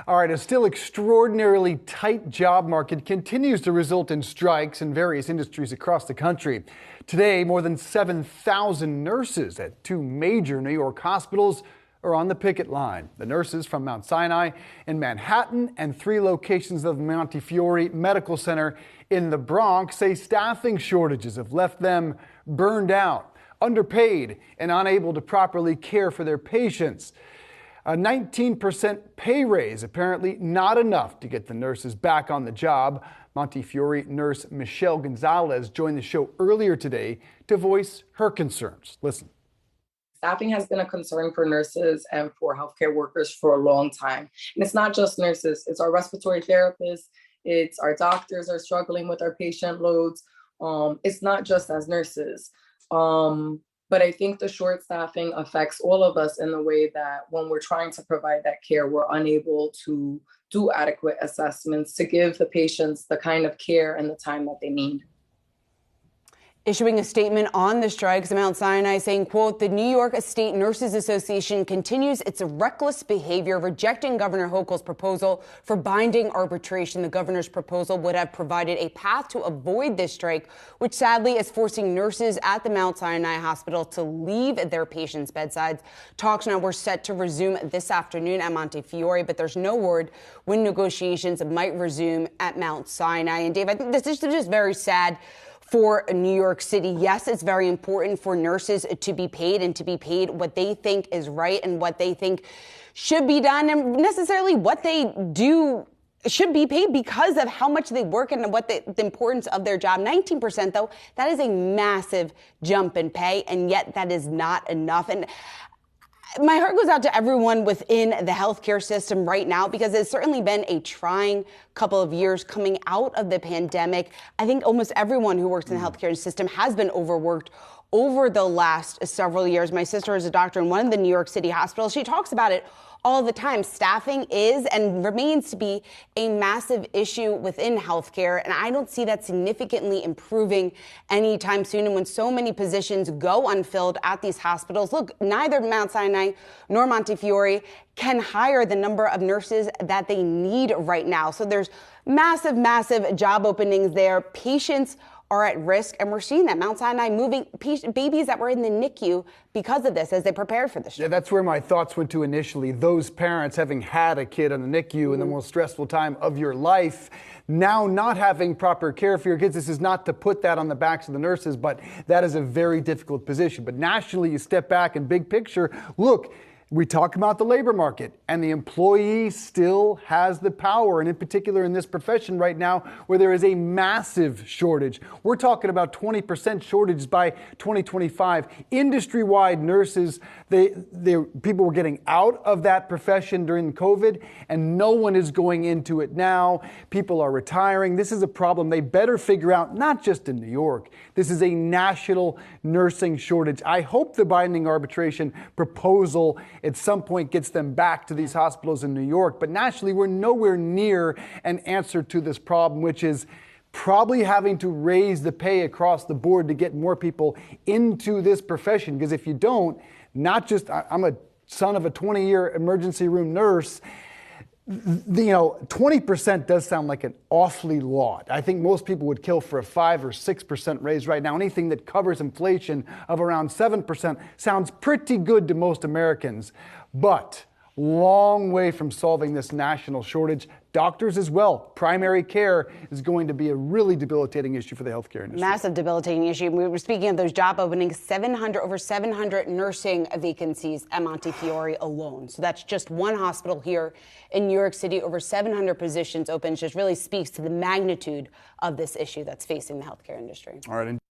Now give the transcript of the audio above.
All right, a still extraordinarily tight job market continues to result in strikes in various industries across the country. Today, more than 7,000 nurses at two major New York hospitals are on the picket line. The nurses from Mount Sinai in Manhattan and three locations of Montefiore Medical Center in the Bronx say staffing shortages have left them burned out, underpaid, and unable to properly care for their patients. A 19% pay raise, apparently not enough to get the nurses back on the job. Montefiore nurse Michelle Gonzalez joined the show earlier today to voice her concerns. Listen. Staffing has been a concern for nurses and for healthcare workers for a long time. And it's not just nurses, it's our respiratory therapists, it's our doctors are struggling with our patient loads. It's not just as nurses. But I think the short staffing affects all of us in the way that when we're trying to provide that care, we're unable to do adequate assessments to give the patients the kind of care and the time that they need. Issuing a statement on the strikes, Mount Sinai saying, quote, the New York State Nurses Association continues its reckless behavior, rejecting Governor Hochul's proposal for binding arbitration. The governor's proposal would have provided a path to avoid this strike, which sadly is forcing nurses at the Mount Sinai Hospital to leave their patients' bedsides. Talks now were set to resume this afternoon at Montefiore, but there's no word when negotiations might resume at Mount Sinai. And Dave, I think this is just very sad for New York City. Yes, it's very important for nurses to be paid and to be paid what they think is right and what they think should be done, and necessarily what they do should be paid because of how much they work and what the importance of their job. 19%, though, that is a massive jump in pay, and yet that is not enough. And my heart goes out to everyone within the healthcare system right now, because it's certainly been a trying couple of years coming out of the pandemic. I think almost everyone who works in the healthcare system has been overworked over the last several years. My sister is a doctor in one of the New York City hospitals. She talks about it all the time. Staffing is and remains to be a massive issue within healthcare, and I don't see that significantly improving anytime soon. And when so many positions go unfilled at these hospitals, look, neither Mount Sinai nor Montefiore can hire the number of nurses that they need right now. So there's massive job openings there. Patients are at risk, and we're seeing that Mount Sinai moving babies that were in the NICU because of this as they prepared for this. Yeah, that's where my thoughts went to initially. Those parents having had a kid on the NICU in the most stressful time of your life, now not having proper care for your kids. This is not to put that on the backs of the nurses, but that is a very difficult position. But nationally, you step back and big picture, look, we talk about the labor market, and the employee still has the power, and in particular in this profession right now where there is a massive shortage. We're talking about 20% shortage by 2025. Industry-wide nurses, people were getting out of that profession during COVID, and no one is going into it now. People are retiring. This is a problem they better figure out, not just in New York. This is a national nursing shortage. I hope the binding arbitration proposal at some point gets them back to these hospitals in New York. But nationally, we're nowhere near an answer to this problem, which is probably having to raise the pay across the board to get more people into this profession. Because if you don't, not just, I'm a son of a 20-year emergency room nurse, 20% does sound like an awfully lot. I think most people would kill for a 5 or 6% raise right now. Anything that covers inflation of around 7% sounds pretty good to most Americans, but long way from solving this national shortage. Doctors as well. Primary care is going to be a really debilitating issue for the healthcare industry. Massive debilitating issue. We were speaking of those job openings, over 700 nursing vacancies at Montefiore alone. So that's just one hospital here in New York City. Over 700 positions open. Just really speaks to the magnitude of this issue that's facing the healthcare industry. All right.